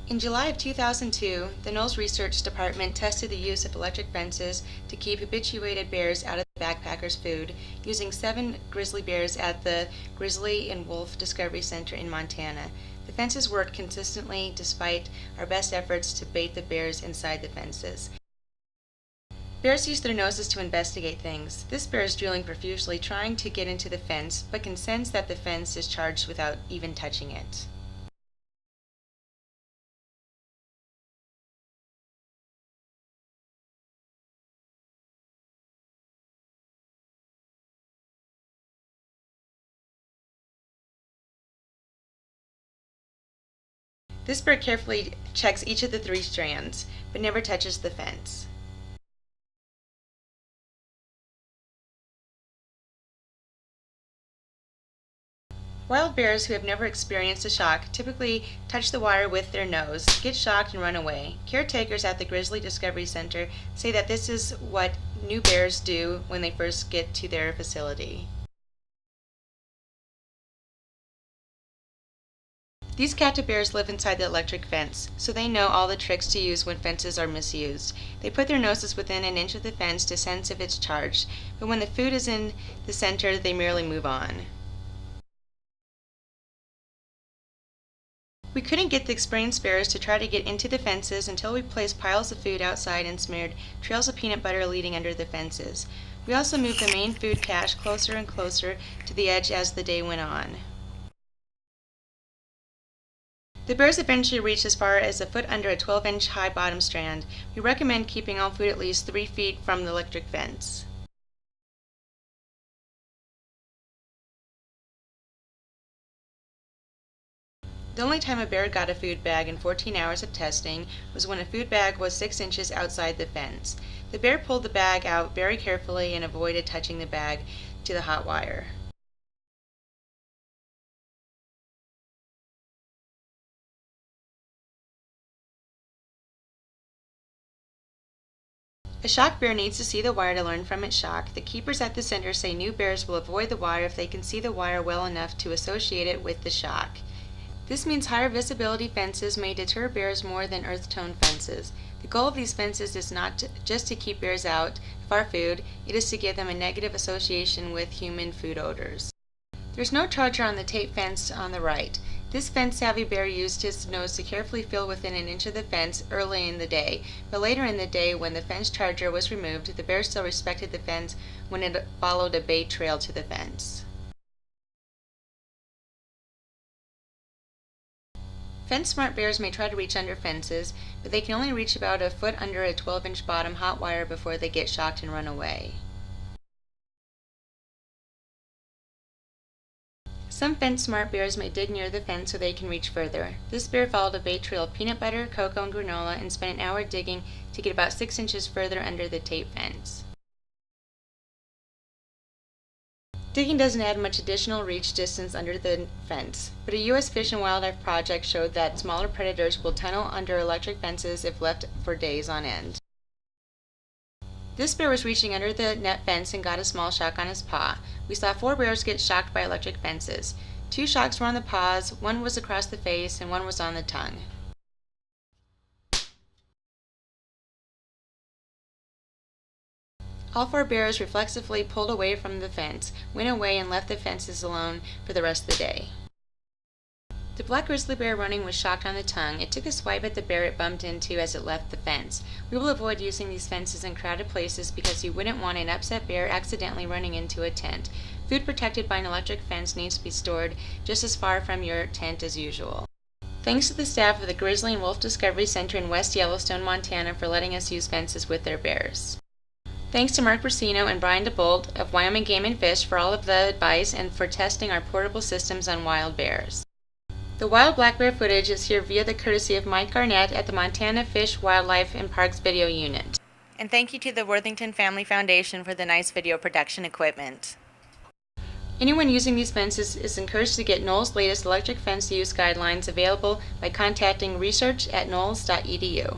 In July of 2002, the Knowles Research Department tested the use of electric fences to keep habituated bears out of the backpackers' food, using 7 grizzly bears at the Grizzly and Wolf Discovery Center in Montana. The fences worked consistently despite our best efforts to bait the bears inside the fences. Bears use their noses to investigate things. This bear is drooling profusely, trying to get into the fence, but can sense that the fence is charged without even touching it. This bear carefully checks each of the 3 strands, but never touches the fence. Wild bears who have never experienced a shock typically touch the wire with their nose, get shocked, and run away. Caretakers at the Grizzly Discovery Center say that this is what new bears do when they first get to their facility. These captive bears live inside the electric fence, so they know all the tricks to use when fences are misused. They put their noses within an inch of the fence to sense if it's charged, but when the food is in the center, they merely move on. We couldn't get the experienced bears to try to get into the fences until we placed piles of food outside and smeared trails of peanut butter leading under the fences. We also moved the main food cache closer and closer to the edge as the day went on. The bears eventually reached as far as a foot under a 12-inch high bottom strand. We recommend keeping all food at least 3 feet from the electric fence. The only time a bear got a food bag in 14 hours of testing was when a food bag was 6 inches outside the fence. The bear pulled the bag out very carefully and avoided touching the bag to the hot wire. A shocked bear needs to see the wire to learn from its shock. The keepers at the center say new bears will avoid the wire if they can see the wire well enough to associate it with the shock. This means higher visibility fences may deter bears more than earth tone fences. The goal of these fences is not just to keep bears out of our food, it is to give them a negative association with human food odors. There's no charger on the tape fence on the right. This fence-savvy bear used his nose to carefully feel within an inch of the fence early in the day, but later in the day, when the fence charger was removed, the bear still respected the fence when it followed a bait trail to the fence. Fence-smart bears may try to reach under fences, but they can only reach about a foot under a 12-inch bottom hot wire before they get shocked and run away. Some fence-smart bears may dig near the fence so they can reach further. This bear followed a bait trail of peanut butter, cocoa, and granola and spent an hour digging to get about 6 inches further under the tape fence. Digging doesn't add much additional reach distance under the fence, but a U.S. Fish and Wildlife project showed that smaller predators will tunnel under electric fences if left for days on end. This bear was reaching under the net fence and got a small shock on his paw. We saw 4 bears get shocked by electric fences. 2 shocks were on the paws, 1 was across the face, and 1 was on the tongue. All 4 bears reflexively pulled away from the fence, went away, and left the fences alone for the rest of the day. The black grizzly bear running was shocked on the tongue. It took a swipe at the bear it bumped into as it left the fence. We will avoid using these fences in crowded places because you wouldn't want an upset bear accidentally running into a tent. Food protected by an electric fence needs to be stored just as far from your tent as usual. Thanks to the staff of the Grizzly and Wolf Discovery Center in West Yellowstone, Montana for letting us use fences with their bears. Thanks to Mark Brasino and Brian DeBolt of Wyoming Game and Fish for all of the advice and for testing our portable systems on wild bears. The wild black bear footage is here via the courtesy of Mike Garnett at the Montana Fish, Wildlife, and Parks Video Unit. And thank you to the Worthington Family Foundation for the nice video production equipment. Anyone using these fences is encouraged to get Knowles' latest electric fence use guidelines available by contacting research@knowles.edu.